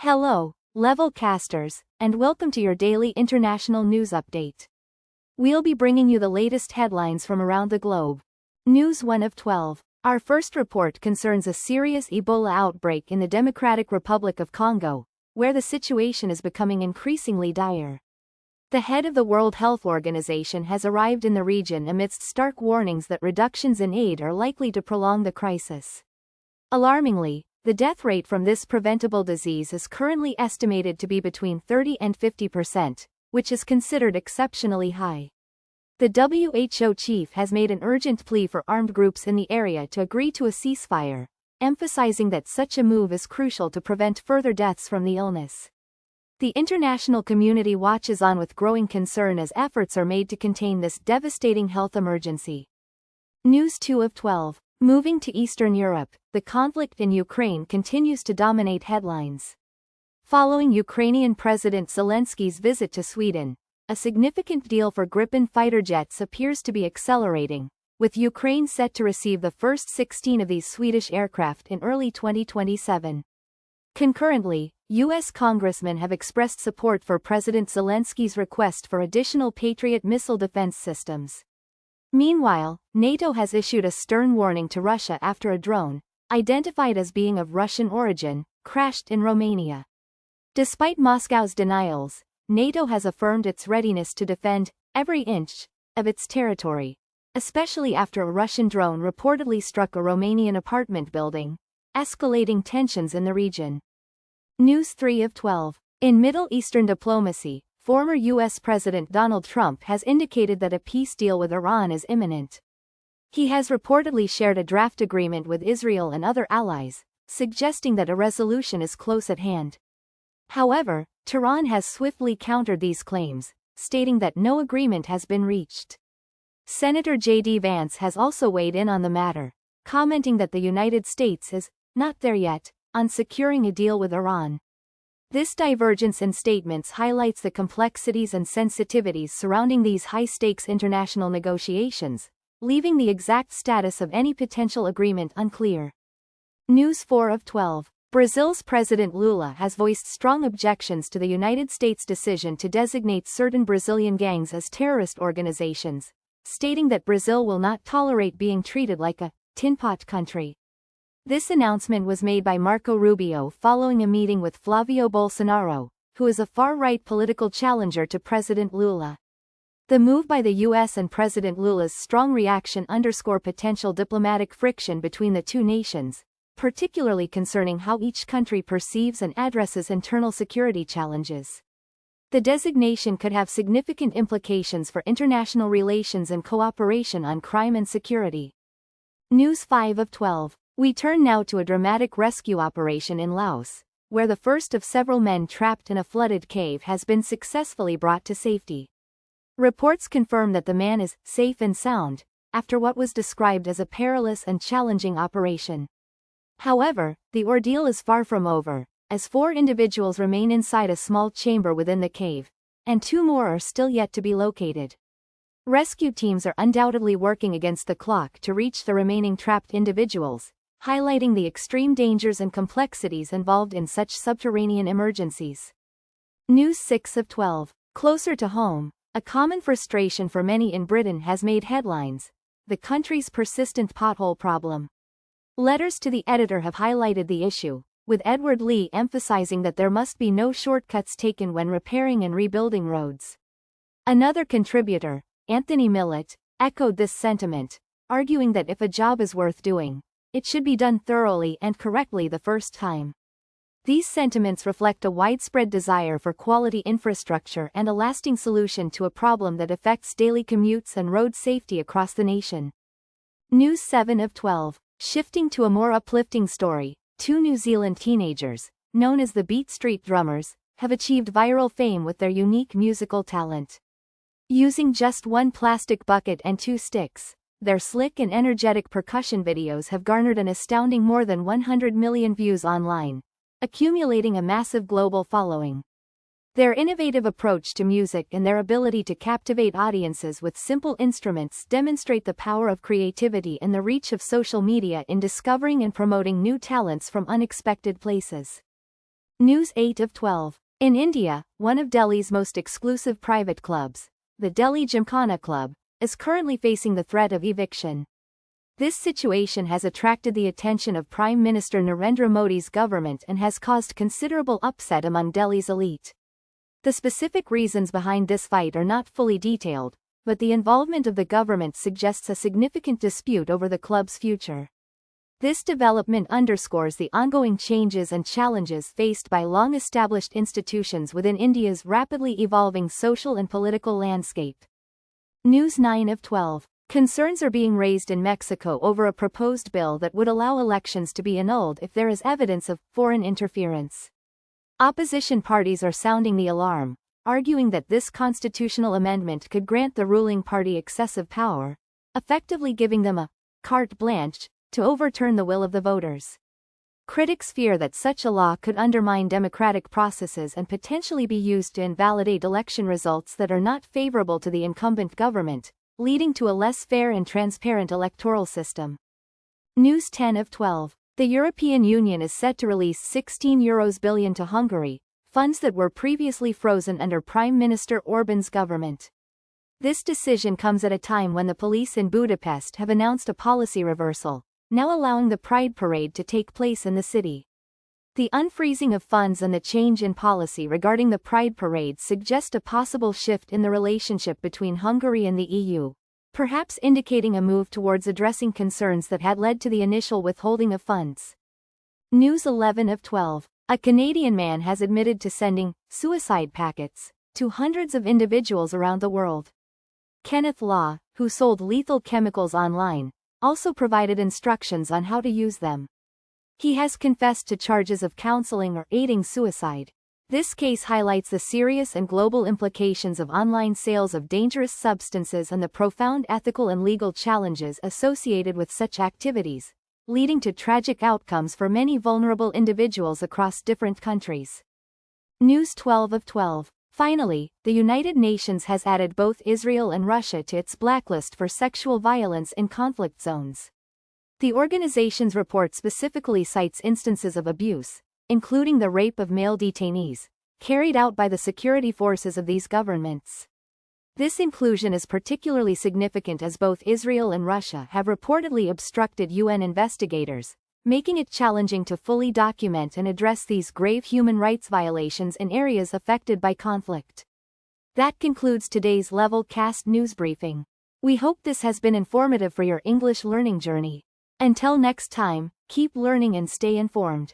Hello, level casters, and welcome to your daily international news update. We'll be bringing you the latest headlines from around the globe. News 1 of 12. Our first report concerns a serious Ebola outbreak in the Democratic Republic of Congo, where the situation is becoming increasingly dire. The head of the World Health Organization has arrived in the region amidst stark warnings that reductions in aid are likely to prolong the crisis. Alarmingly, the death rate from this preventable disease is currently estimated to be between 30 and 50%, which is considered exceptionally high. The WHO chief has made an urgent plea for armed groups in the area to agree to a ceasefire, emphasizing that such a move is crucial to prevent further deaths from the illness. The international community watches on with growing concern as efforts are made to contain this devastating health emergency. News 2 of 12. Moving to Eastern Europe, the conflict in Ukraine continues to dominate headlines. Following Ukrainian President Zelensky's visit to Sweden, a significant deal for Gripen fighter jets appears to be accelerating, with Ukraine set to receive the first 16 of these Swedish aircraft in early 2027. Concurrently, U.S. congressmen have expressed support for President Zelensky's request for additional Patriot missile defense systems. Meanwhile, NATO has issued a stern warning to Russia after a drone, identified as being of Russian origin, crashed in Romania. Despite Moscow's denials, NATO has affirmed its readiness to defend every inch of its territory, especially after a Russian drone reportedly struck a Romanian apartment building, escalating tensions in the region. News 3 of 12. In Middle Eastern diplomacy, former U.S. President Donald Trump has indicated that a peace deal with Iran is imminent. He has reportedly shared a draft agreement with Israel and other allies, suggesting that a resolution is close at hand. However, Tehran has swiftly countered these claims, stating that no agreement has been reached. Senator J.D. Vance has also weighed in on the matter, commenting that the United States is not there yet on securing a deal with Iran. This divergence in statements highlights the complexities and sensitivities surrounding these high-stakes international negotiations, leaving the exact status of any potential agreement unclear. News 4 of 12. Brazil's President Lula has voiced strong objections to the United States' decision to designate certain Brazilian gangs as terrorist organizations, stating that Brazil will not tolerate being treated like a tin-pot country. This announcement was made by Marco Rubio following a meeting with Flavio Bolsonaro, who is a far-right political challenger to President Lula. The move by the U.S. and President Lula's strong reaction underscore potential diplomatic friction between the two nations, particularly concerning how each country perceives and addresses internal security challenges. The designation could have significant implications for international relations and cooperation on crime and security. News 5 of 12. We turn now to a dramatic rescue operation in Laos, where the first of several men trapped in a flooded cave has been successfully brought to safety. Reports confirm that the man is safe and sound, after what was described as a perilous and challenging operation. However, the ordeal is far from over, as 4 individuals remain inside a small chamber within the cave, and 2 more are still yet to be located. Rescue teams are undoubtedly working against the clock to reach the remaining trapped individuals, highlighting the extreme dangers and complexities involved in such subterranean emergencies. News 6 of 12. Closer to home, a common frustration for many in Britain has made headlines: the country's persistent pothole problem. Letters to the editor have highlighted the issue, with Edward Lee emphasizing that there must be no shortcuts taken when repairing and rebuilding roads. Another contributor, Anthony Millett, echoed this sentiment, arguing that if a job is worth doing, it should be done thoroughly and correctly the first time. These sentiments reflect a widespread desire for quality infrastructure and a lasting solution to a problem that affects daily commutes and road safety across the nation. News 7 of 12. Shifting to a more uplifting story, 2 New Zealand teenagers, known as the Beat Street Drummers, have achieved viral fame with their unique musical talent. Using just 1 plastic bucket and 2 sticks, their slick and energetic percussion videos have garnered an astounding more than 100 million views online, accumulating a massive global following. Their innovative approach to music and their ability to captivate audiences with simple instruments demonstrate the power of creativity and the reach of social media in discovering and promoting new talents from unexpected places. News 8 of 12. In India, one of Delhi's most exclusive private clubs, the Delhi Gymkhana Club, is currently facing the threat of eviction. This situation has attracted the attention of Prime Minister Narendra Modi's government and has caused considerable upset among Delhi's elite. The specific reasons behind this fight are not fully detailed, but the involvement of the government suggests a significant dispute over the club's future. This development underscores the ongoing changes and challenges faced by long-established institutions within India's rapidly evolving social and political landscape. News 9 of 12. Concerns are being raised in Mexico over a proposed bill that would allow elections to be annulled if there is evidence of foreign interference. Opposition parties are sounding the alarm, arguing that this constitutional amendment could grant the ruling party excessive power, effectively giving them a carte blanche to overturn the will of the voters. Critics fear that such a law could undermine democratic processes and potentially be used to invalidate election results that are not favorable to the incumbent government, leading to a less fair and transparent electoral system. News 10 of 12. The European Union is set to release €16 billion to Hungary, funds that were previously frozen under Prime Minister Orban's government. This decision comes at a time when the police in Budapest have announced a policy reversal, now allowing the Pride Parade to take place in the city. The unfreezing of funds and the change in policy regarding the Pride Parade suggest a possible shift in the relationship between Hungary and the EU, perhaps indicating a move towards addressing concerns that had led to the initial withholding of funds. News 11 of 12. A Canadian man has admitted to sending suicide packets to hundreds of individuals around the world. Kenneth Law, who sold lethal chemicals online, also provided instructions on how to use them. He has confessed to charges of counseling or aiding suicide. This case highlights the serious and global implications of online sales of dangerous substances and the profound ethical and legal challenges associated with such activities, leading to tragic outcomes for many vulnerable individuals across different countries. News 12 of 12. Finally, the United Nations has added both Israel and Russia to its blacklist for sexual violence in conflict zones. The organization's report specifically cites instances of abuse, including the rape of male detainees, carried out by the security forces of these governments. This inclusion is particularly significant as both Israel and Russia have reportedly obstructed UN investigators, making it challenging to fully document and address these grave human rights violations in areas affected by conflict. That concludes today's Level Cast news briefing. We hope this has been informative for your English learning journey. Until next time, keep learning and stay informed.